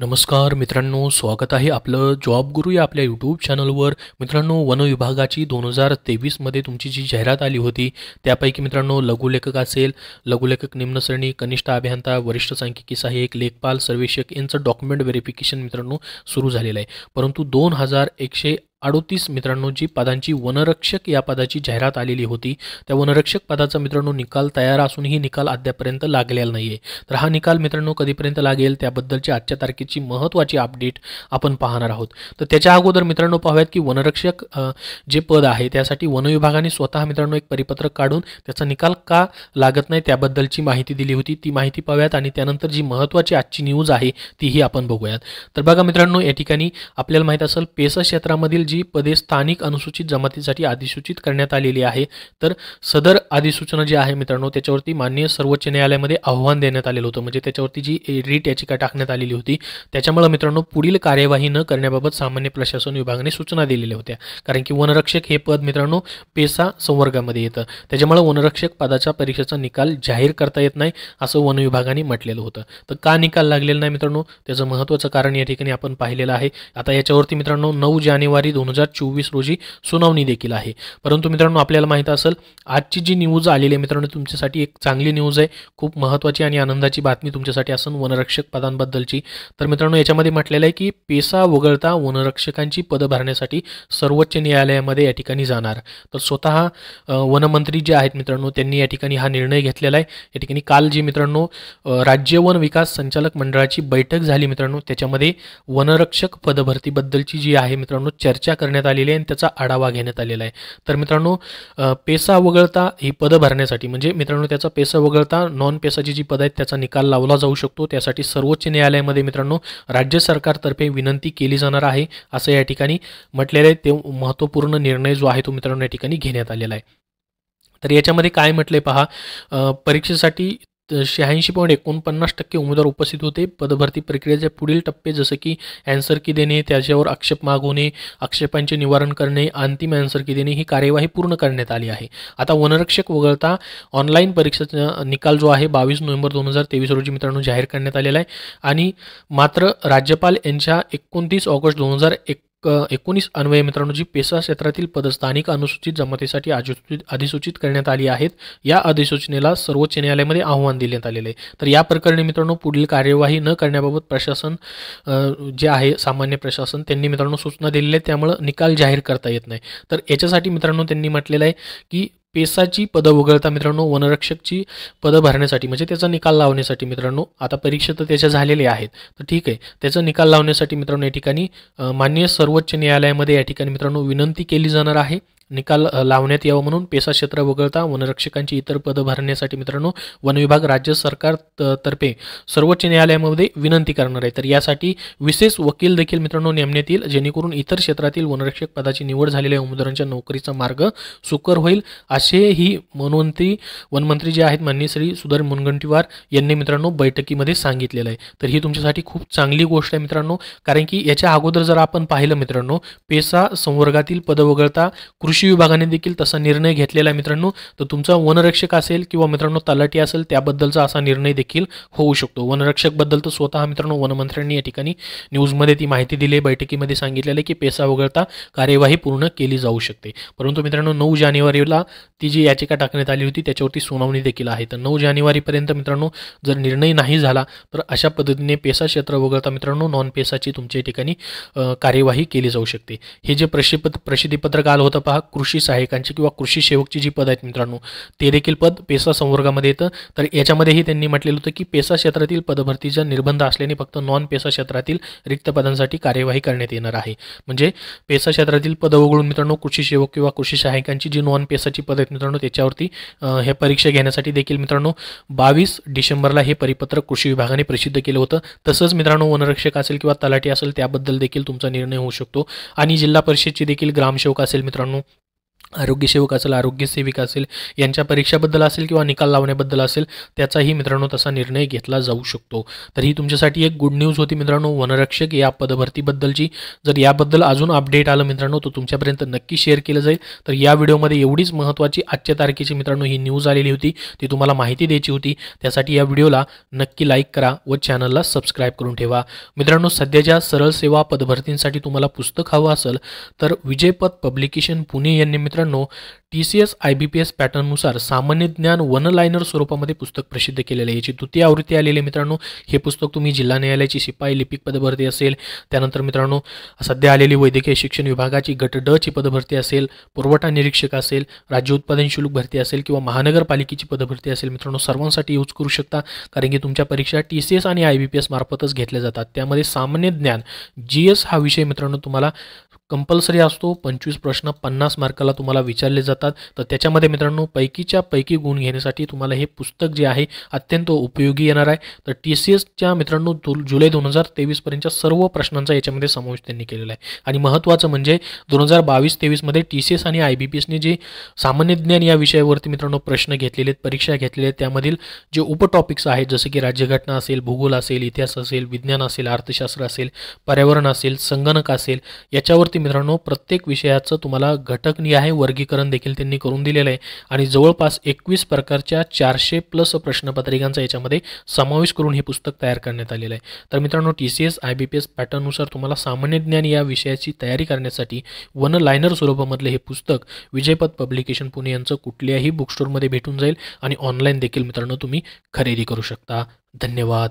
नमस्कार मित्रांनो, स्वागत आहे आपलं जॉब गुरु या आपल्या यूट्यूब चॅनलवर. मित्रांनो, वन विभागाची 2023मध्ये तुमची जी जाहिरात आली होती त्यापैकी मित्रांनो लघुलेखक असेल, लघुलेखक निम्न श्रेणी, कनिष्ठ अभियंता, वरिष्ठ सांख्यिकी सहाय्यक, लेखपाल, सर्वेक्षक यांचं डॉक्युमेंट व्हेरिफिकेशन मित्रांनो सुरू झालेलं आहे. परंतु 2138 मित्रांनो जी पदांची वनरक्षक या पदाची जाहिरात आलेली होती त्या वनरक्षक पदाचा मित्रांनो निकाल तयार असूनही निकाल अद्यापर्यंत लागलेला नाही आहे. तर हा निकाल मित्रांनो कधीपर्यंत लागेल त्याबद्दलची आजच्या तारखेची महत्त्वाची अपडेट आपण पाहणार आहोत. तर त्याच्या अगोदर मित्रांनो पाहूयात की वनरक्षक जे पद आहे त्यासाठी वन विभागाने स्वतः मित्रांनो एक परिपत्रक काढून त्याचा निकाल का लागत नाही त्याबद्दलची माहिती दिली होती. ती माहिती पाहूयात आणि त्यानंतर जी महत्त्वाची आजची न्यूज आहे तीही आपण बघूयात. तर बघा मित्रांनो, या ठिकाणी आपल्याला माहित असेल पेसा क्षेत्रामधील जी पदे स्थानिक अनुसूचित जमातीसाठी अधिसूचित करण्यात आलेली आहे. तर सदर अधिसूचना जी आहे मित्रांनो त्याच्यावरती माननीय सर्वोच्च न्यायालयामध्ये आव्हान देण्यात आलेलं होतं. म्हणजे त्याच्यावरती जी रीट याचिका टाकण्यात आलेली होती त्याच्यामुळे मित्रांनो पुढील कार्यवाही न करण्याबाबत सामान्य प्रशासन विभागाने सूचना दिलेल्या होत्या. कारण की वनरक्षक हे पद मित्रांनो पेसा संवर्गामध्ये येतं, त्याच्यामुळे वनरक्षक पदाच्या परीक्षेचा निकाल जाहीर करता येत नाही असं वन विभागाने म्हटलेलं होतं. तर का निकाल लागलेला नाही मित्रांनो, त्याचं महत्त्वाचं कारण या ठिकाणी आपण पाहिलेलं आहे. आता याच्यावरती मित्रांनो 9 जानेवारी 2024 रोजी सुनावणी देखील आहे. परंतु मित्रांनो आपल्याला माहित असेल आजची जी न्यूज आलेली आहे मित्रांनो तुमच्यासाठी एक चांगली न्यूज आहे, खूप महत्त्वाची आणि आनंदाची बातमी तुमच्यासाठी असेल वनरक्षक पदांबद्दलची. तर मित्रांनो याच्यामध्ये म्हटलेलं आहे की पेसा वगळता वनरक्षकांची पदं भरण्यासाठी सर्वोच्च न्यायालयामध्ये या ठिकाणी जाणार. तर स्वतः वनमंत्री जे आहेत मित्रांनो त्यांनी या ठिकाणी हा निर्णय घेतलेला आहे. या ठिकाणी काल जी मित्रांनो राज्य वन विकास संचालक मंडळाची बैठक झाली मित्रांनो त्याच्यामध्ये वनरक्षक पदभरतीबद्दलची जी आहे मित्रांनो चर्चा करण्यात आलेली आहे आणि त्याचा आढावा घेण्यात आलेला आहे. तर मित्रांनो पेसा वगळता ही पदं भरण्यासाठी म्हणजे मित्रांनो त्याचा पेसा वगळता नॉन पेसाची जी पदं आहेत त्याचा निकाल लावला जाऊ शकतो. त्यासाठी सर्वोच्च न्यायालयामध्ये मित्रांनो राज्य सरकारतर्फे विनंती केली जाणार आहे असं या ठिकाणी म्हटलेलं आहे. ते महत्त्वपूर्ण निर्णय जो आहे तो मित्रांनो या ठिकाणी घेण्यात आलेला आहे. तर याच्यामध्ये काय म्हटलंय पहा, परीक्षेसाठी 86.49% उमेदवार उपस्थित होते. पदभरती प्रक्रियेचे पुढील टप्पे जसे की ॲन्सर की देणे, त्याच्यावर आक्षेप मागवणे, आक्षेपांचे निवारण करणे, अंतिम ॲन्सर की देणे ही कार्यवाही पूर्ण करण्यात आली आहे. आता वनरक्षक वगळता ऑनलाईन परीक्षेचा निकाल जो आहे 22 नोव्हेंबर 2023 रोजी मित्रांनो जाहीर करण्यात आलेला आहे. आणि मात्र राज्यपाल यांच्या 29 ऑगस्ट 2019 अन्वये मित्रांनो जी पेसा क्षेत्रातील पद स्थानिक अनुसूचित जमातीसाठी अधिसूचित करण्यात आली आहेत या अधिसूचनेला सर्वोच्च न्यायालयामध्ये आव्हान देण्यात आलेले आहे. तर या प्रकरणी मित्रांनो पुढील कार्यवाही न करण्याबाबत प्रशासन जे आहे सामान्य प्रशासन त्यांनी मित्रांनो सूचना दिलेल्या आहेत, त्यामुळे निकाल जाहीर करता येत नाही. तर याच्यासाठी मित्रांनो त्यांनी म्हटलेलं आहे की पेसाची पदं वगळता मित्रांनो वनरक्षकची पदं भरण्यासाठी म्हणजे त्याचा निकाल लावण्यासाठी मित्रांनो आता परीक्षा तर त्याच्या झालेल्या आहेत तर ठीक आहे, त्याचा निकाल लावण्यासाठी मित्रांनो या ठिकाणी माननीय सर्वोच्च न्यायालयामध्ये या ठिकाणी मित्रांनो विनंती केली जाणार आहे निकाल लावण्यात यावं म्हणून. पेसा क्षेत्र वगळता वनरक्षकांची इतर पदं भरण्यासाठी मित्रांनो वन विभाग राज्य सरकार तर्फे सर्वोच्च न्यायालयामध्ये विनंती करणार आहे. तर यासाठी विशेष वकील देखील मित्रांनो नेमण्यात येईल जेणेकरून इतर क्षेत्रातील वनरक्षक पदाची निवड झालेल्या उमेदवारांच्या नोकरीचा मार्ग सुकर होईल असेही वनमंत्री जे आहेत माननीय श्री सुधीर मुनगंटीवार यांनी मित्रांनो बैठकीमध्ये सांगितलेलं आहे. तर ही तुमच्यासाठी खूप चांगली गोष्ट आहे मित्रांनो, कारण की याच्या अगोदर जर आपण पाहिलं मित्रांनो पेसा संवर्गातील पदं वगळता कृषी विभागाने देखील तसा निर्णय घेतलेला आहे मित्रांनो. तर तुमचा वनरक्षक असेल किंवा मित्रांनो तलाठी असेल त्याबद्दलचा असा निर्णय देखील होऊ शकतो. वनरक्षक बद्दल तर स्वतः मित्रांनो वनमंत्र्यांनी या ठिकाणी न्यूजमध्ये ती माहिती दिली, बैठकीमध्ये सांगितलेलं आहे की पेसा वगळता कार्यवाही पूर्ण केली जाऊ शकते. परंतु मित्रांनो 9 जानेवारीला ती जी याचिका टाकण्यात आली होती त्याच्यावरती सुनावणी देखील आहे. तर 9 जानेवारीपर्यंत मित्रांनो जर निर्णय नाही झाला तर अशा पद्धतीने पेसा क्षेत्र वगळता मित्रांनो नॉन पेसाची तुमच्या ठिकाणी कार्यवाही केली जाऊ शकते. हे जे प्रसिद्धीपत्रक आलं होतं पहा कृषी सहाय्यकांची किंवा कृषी सेवकची जी पद आहेत मित्रांनो ते देखील पद पेसा संवर्गामध्ये येतं. तर याच्यामध्येही त्यांनी म्हटलेलं होतं की पेसा क्षेत्रातील पदभरतीचा निर्बंध असल्याने फक्त नॉन पेसा क्षेत्रातील रिक्त पदांसाठी कार्यवाही करण्यात येणार आहे. म्हणजे पेसा क्षेत्रातील पद वगळून मित्रांनो कृषी सेवक किंवा कृषी सहाय्यकांची जी नॉन पेसाची पद आहेत मित्रांनो त्याच्यावरती हे परीक्षा घेण्यासाठी देखील मित्रांनो 22 डिसेंबरला हे परिपत्रक कृषी विभागाने प्रसिद्ध केलं होतं. तसंच मित्रांनो वनरक्षक असेल किंवा तलाठी असेल त्याबद्दल देखील तुमचा निर्णय होऊ शकतो. आणि जिल्हा परिषदची देखील ग्रामसेवक असेल मित्रांनो आरोग्यसेवक असेल, आरोग्यसेविका असेल, यांच्या परीक्षाबद्दल असेल किंवा निकाल लावण्याबद्दल असेल, त्याचाही मित्रांनो तसा निर्णय घेतला जाऊ शकतो. तर ही तुमच्यासाठी एक गुड न्यूज होती मित्रांनो वनरक्षक या पदभरतीबद्दलची. जर याबद्दल अजून अपडेट आलं मित्रांनो तर तुमच्यापर्यंत नक्की शेअर केलं जाईल. तर या व्हिडिओमध्ये एवढीच महत्त्वाची आजच्या तारखेची मित्रांनो ही न्यूज आलेली होती, ती तुम्हाला माहिती द्यायची होती. त्यासाठी या व्हिडिओला नक्की लाईक करा व चॅनलला सबस्क्राईब करून ठेवा. मित्रांनो सध्याच्या सरळ सेवा पदभरतींसाठी तुम्हाला पुस्तक हवं असेल तर विजयपथ पब्लिकेशन पुणे यांनी मित्रांनो TCS IBPS पॅटर्ननुसार सामान्य ज्ञान वन लाइनर स्वरूपामध्ये पुस्तक प्रसिद्ध केलेले आहे. याची द्वितीय आवृत्ती आलेली आहे मित्रांनो. हे पुस्तक तुम्ही जिल्हा न्यायालयाची शिपाई लिपिक पदभरती असेल, त्यानंतर मित्रांनो सध्या आलेली वैद्यकीय शिक्षण विभागाची गट ड ची पदभरती असेल, पुरवठा निरीक्षक असेल, राज्य उत्पादन शुल्क भरती असेल किंवा महानगरपालिकेची पदभरती असेल मित्रांनो, सर्वांसाठी यूज करू शकता. कारण की तुमच्या परीक्षा TCS आणि IBPS मार्फतच घेतल्या जातात. त्यामध्ये सामान्य ज्ञान GS हा विषय मित्रांनो तुम्हाला कंपल्सरी असतो. 25 प्रश्न 50 मार्काला तुम्हाला विचारले जातात. तर त्याच्यामध्ये मित्रांनो पैकीच्या पैकी गुण घेण्यासाठी तुम्हाला हे पुस्तक जे आहे अत्यंत उपयोगी येणार आहे. तर TCSच्या मित्रांनो जुलै 2023 पर्यंतच्या सर्व प्रश्नांचा याच्यामध्ये समावेश त्यांनी केलेला आहे. आणि महत्त्वाचं म्हणजे 2022-23 मध्ये TCS आणि IBPSने जे सामान्य ज्ञान या विषयावरती मित्रांनो प्रश्न घेतलेले आहेत, परीक्षा घेतलेले आहेत, त्यामधील जे उपटॉपिक्स आहेत जसे की राज्यघटना असेल, भूगोल असेल, इतिहास असेल, विज्ञान असेल, अर्थशास्त्र असेल, पर्यावरण असेल, संगणक असेल, याच्यावरती मित्रांनो प्रत्येक विषयाचं तुम्हाला घटकनिहाय वर्गीकरण देखील त्यांनी करून दिलेलं आहे. आणि जवळपास 21 प्रकारच्या 400+ प्रश्नपत्रिकांचा याच्यामध्ये समावेश करून हे पुस्तक तयार करण्यात आलेलं आहे. तर मित्रांनो TCS IBPS पॅटर्ननुसार तुम्हाला सामान्य ज्ञान या विषयाची तयारी करण्यासाठी वन लाइनर स्वरूपामधले हे पुस्तक विजयपथ पब्लिकेशन पुणे यांचं कुठल्याही बुक स्टोअरमध्ये भेटून जाईल आणि ऑनलाईन देखील मित्रांनो तुम्ही खरेदी करू शकता. धन्यवाद.